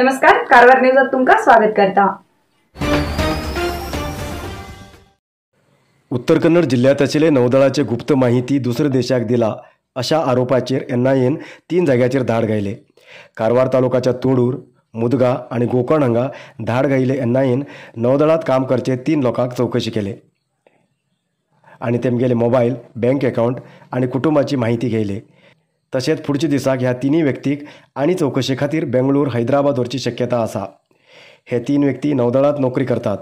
नमस्कार, कारवार न्यूजात तुमका स्वागत करता। उत्तर कन्नड जिल्ह्यात आशिल्ले नौदळाचे गुप्त माहिती दुसऱ्या देशाक दिला अशा आरोपाचेर NIAन 3 जाग्याचेर धाड घायले। कारवार तालुक्याच्या तोडूर, मुदगा आणि गोकर्ण हांगा धाड घायले NIAन नौदळात काम करचे 3 लोकांक चौकशी केले आणि तेमगेले मोबाईल, बँक अकाउंट आणि कुटुंबाची माहिती घेयले। तसेच पुढच्या दिसाक ह्या तिन्ही व्यक्तीक आणि चौकशे खातीर बेंगळूर, हैदराबाद वरची शक्यता आसा। हे 3 व्यक्ती नौदळात नोकरी करतात।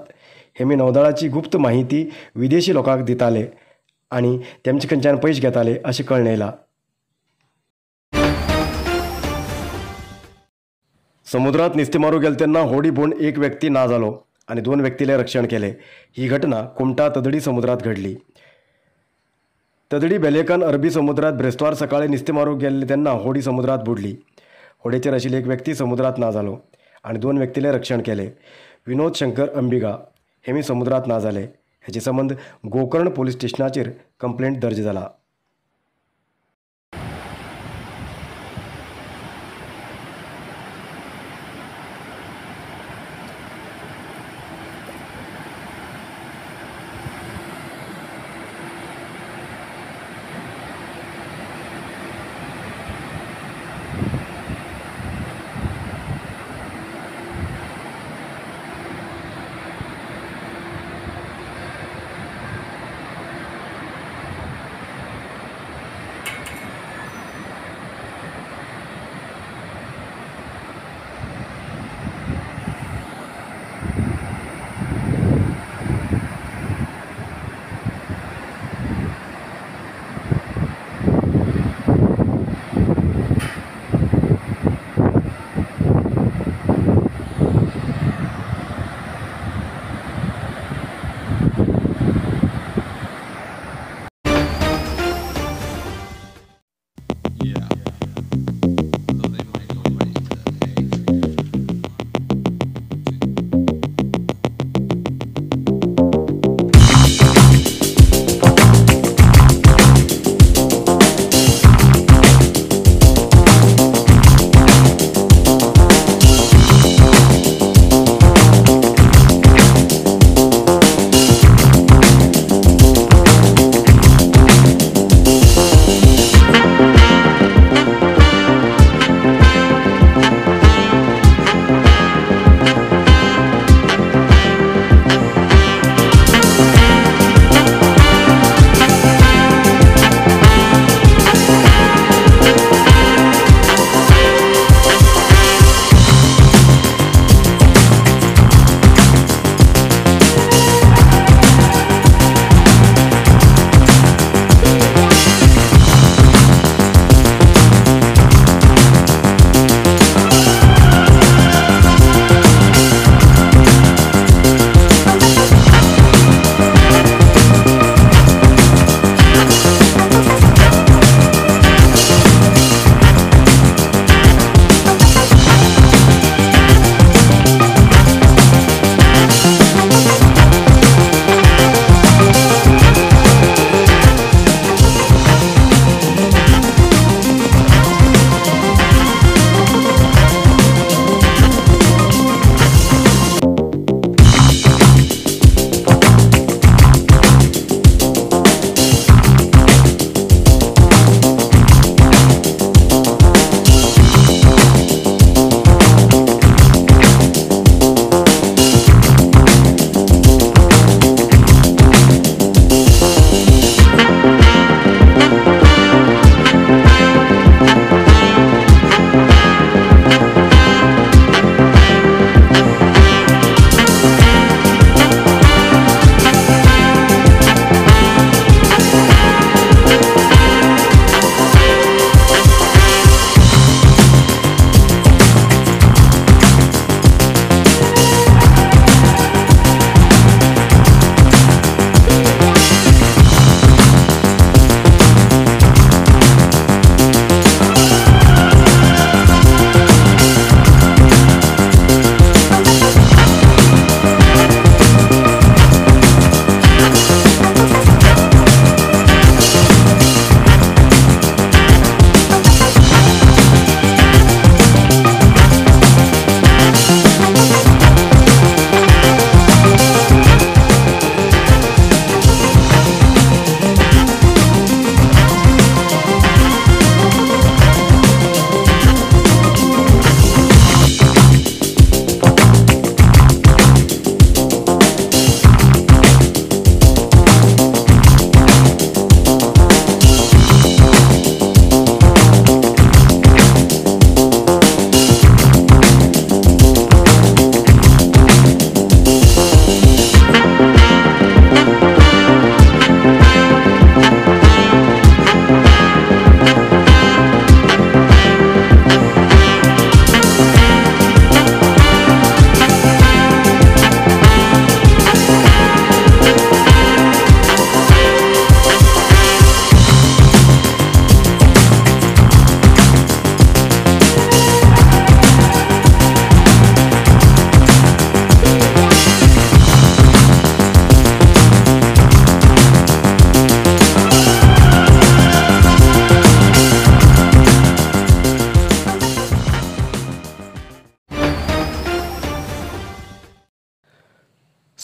हेमी नौदळाची गुप्त माहिती विदेशी लोकांक दिताले आणि तेमचे कडच्यान पैसे घेताले अशें कळून येयला। समुद्रात नुस्तें मारूंक गेले तेन्ना होडी भोवन एक व्यक्ती ना जालो आणि 2 व्यक्तीले रक्षण केले। ही घटना कुमटा तदडी समुद्रात घडली। तदडी बेलेकान अरबी समुद्रात ब्रेस्तार सकाळी नुस्तें मारूंक गेल्ले तेन्ना होडी समुद्रात बुडली। होडीचेर आशिल्ले एक व्यक्ती समुद्रात ना जालो आणि 2 व्यक्तीले रक्षण केले। विनोद शंकर अंबिगा हेमी समुद्रात ना जाले। हेचे संबंध गोकर्ण पोलीस स्टेशनाचेर कंप्लेंट दर्ज जाला।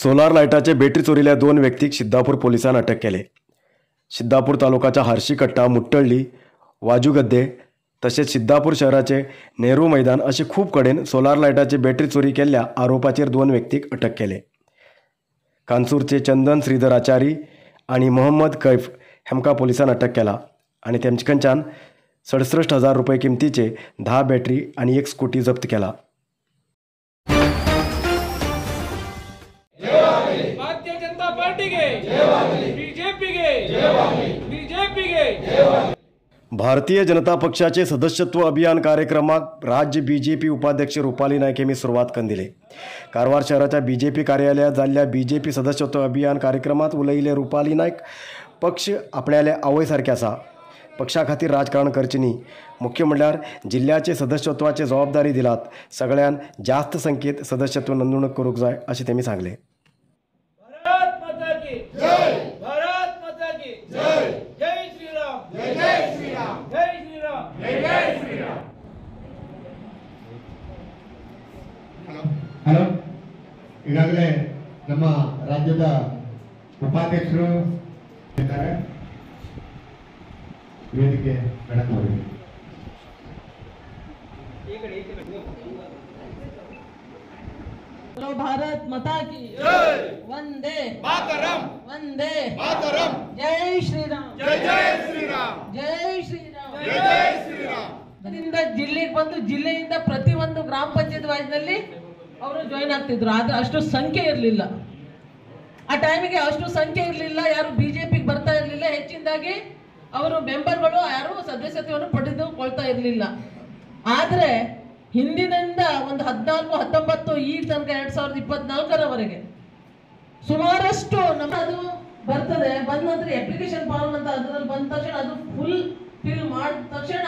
सोलार लाईटाचे बॅटरी चोरील्या 2 व्यक्तीक सिद्धापूर पोलिसांनी अटक केले. सिद्धापूर तालुक्याच्या हार्शीकट्टा, मुट्टळ्ळी, वाजूगद्दे तसेच सिद्धापूर शहराचे नेहरू मैदान असे खूप कडेन सोलार लाईटाची बॅटरी चोरी केल्ल्या आरोपाचेर 2 व्यक्तीक अटक केले. कांसूरचे चंदन श्रीधर आचारी आणि मोहम्मद कैफ हेमका पोलिसांनी अटक केला आणि तेमचे कडच्यान 67,000 रुपये किमतीचे 10 बॅटरी आणि 1 स्कूटी जप्त केला. भारतीय जनता पार्टी के बीजेपी के भारतीय जनता पक्षाचे सदस्यत्व अभियान कार्यक्रमाक राज्य बीजेपी उपाध्यक्ष रुपाली नायक यांनी सुरुवात करून दिली. कारवार शहराच्या बीजेपी कार्यालयात जाल्ल्या बीजेपी सदस्यत्व अभियान कार्यक्रमात उलयिल्ले रुपाली नायक पक्ष आपल्याल्या आवय सारखे आसा, पक्षा खातीर राजकारण करचे न्ही, मुख्य म्हणल्यार जिल्ह्याचे सदस्यत्वाचे जबाबदारी दिलात, सगळ्यान जास्त संख्येत सदस्यत्व नोंदणी करूंक जाय असे त्यांनी सांगले. भारत माता की जय, भारत माता की जय, जय श्री राम, जय जय श्री राम, जय श्री राम, जय जय श्री राम. ಹಲೋ ಈಗಾಗಲೇ ನಮ್ಮ ರಾಜ್ಯದ ಉಪಾಧ್ಯಕ್ಷರು ಇದ್ದಾರೆ, ವೇದಿಕೆ ಬೆಳಕವರಿಗೆ. भारत माता की जय, वंदे मातरम, वंदे मातरम, जय श्री राम, जय जय श्री राम, जय श्री राम, जय जय श्री राम. ಜಿಲ್ಲೆಗೆ ಬಂದು ಜಿಲ್ಲೆಯಿಂದ ಪ್ರತಿ ಒಂದು ಗ್ರಾಮ ಪಂಚಾಯತ್ ವಾಯ್ನಲ್ಲಿ ಅವರು ಜಾಯಿನ್ ಆಗ್ತಿದ್ರು. ಆದ್ರೆ ಅಷ್ಟು ಸಂಖ್ಯೆ ಇರಲಿಲ್ಲ, ಆ ಟೈಮಿಗೆ ಅಷ್ಟು ಸಂಖ್ಯೆ ಇರಲಿಲ್ಲ, ಯಾರು ಬಿಜೆಪಿಗೆ ಬರ್ತಾ ಇರಲಿಲ್ಲ. ಹೆಚ್ಚಿನದಾಗಿ ಅವರು ಮೆಂಬರ್ಗಳು ಯಾರು ಸದಸ್ಯತ್ವವನ್ನು ಪಡೆದುಕೊಳ್ತಾ ಇರಲಿಲ್ಲ. ಆದರೆ ಹಿಂದಿನಿಂದ ಒಂದು 14, 19 ಈ ತನಕ 2024ರವರೆಗೆ ಸುಮಾರಷ್ಟು ನಮ್ಮ ಅದು ಬರ್ತದೆ. ಬಂದ ನಂತರ ಅಪ್ಲಿಕೇಶನ್ ಫಾರ್ಮ್ ಅಂತ ಅದರಲ್ಲಿ ಬಂದ ತಕ್ಷಣ ಅದು ಫುಲ್ ಫಿಲ್ ಮಾಡಿದ ತಕ್ಷಣ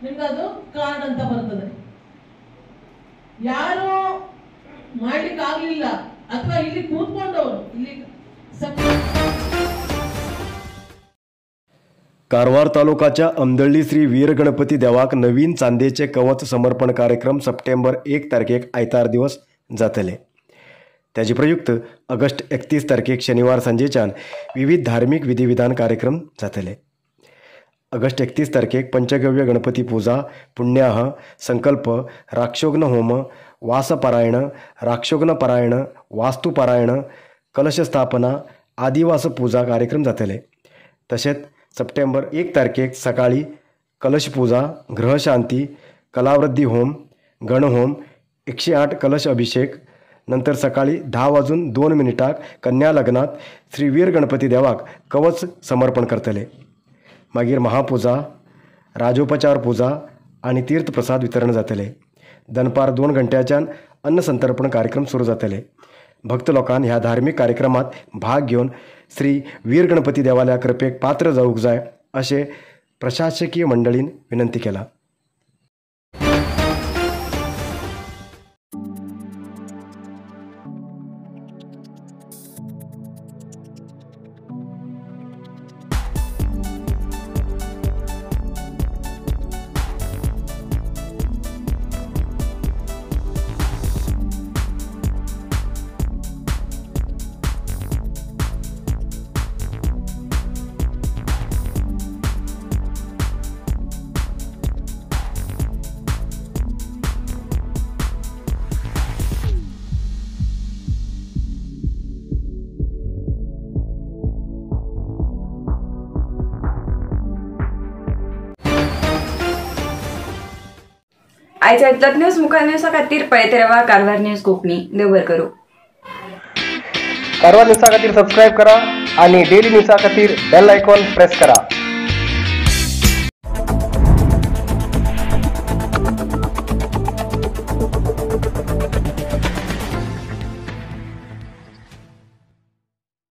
ನಿಮ್ಗೆ ಅದು ಕಾರ್ಡ್ ಅಂತ ಬರ್ತದೆ. ಯಾರು ಮಾಡ್ಲಿಕ್ಕೆ ಆಗ್ಲಿಲ್ಲ ಅಥವಾ ಇಲ್ಲಿ ಕೂತ್ಕೊಂಡವರು ಇಲ್ಲಿ कारवार तालुक्याच्या अंदळ्ळी श्री वीर गणपती देवाक नवीन चांदेचे कवच समर्पण कार्यक्रम सप्टेंबर 1 तारखेक आयतार दिवस जातले. त्याचे प्रयुक्त ऑगस्ट 31 तारखेक शनिवार सांजेच्यान विविध धार्मिक विधिविधान कार्यक्रम जातले. ऑगस्ट 31 तारखेक पंचगव्य गणपती पूजा, पुण्याह, संकल्प, राक्षोग्न होम, वासपारायण, राक्षोग्न पारायण, वास्तुपारायण, कलशस्थापना, आदिवास पूजा कार्यक्रम जातले. तसेच सप्टेंबर 1 तारखेक सकाळी कलशपूजा, ग्रहशांती, कलावृद्धी होम, गणहोम, 108 कलश अभिषेक, नंतर सकाळी 10:02 कन्या लग्नात श्री वीर गणपती देवाक कवच समर्पण करतले. मागीर महापूजा, राजोपचार पूजा आणि तीर्थप्रसाद वितरण जातले. दनपार 2 घंट्याच्यान अन्नसंतर्पण कार्यक्रम सुरू जातले. भक्त लोकांन ह्या धार्मिक कार्यक्रमात भाग घेऊन श्री वीर गणपती देवाल्या कृपेक पात्र जावूक जाय असे प्रशासकीय मंडळीन विनंती केला. आयच्या इतल्यात न्यूज मुखार न्यूजा खातीर पळयत रावा कारवार न्यूज कोंकणी. देव बरें करूं. कारवार न्यूजा खातीर सबस्क्राईब करा आणि डेली न्यूजा खातीर बेल आयकॉन प्रेस करा.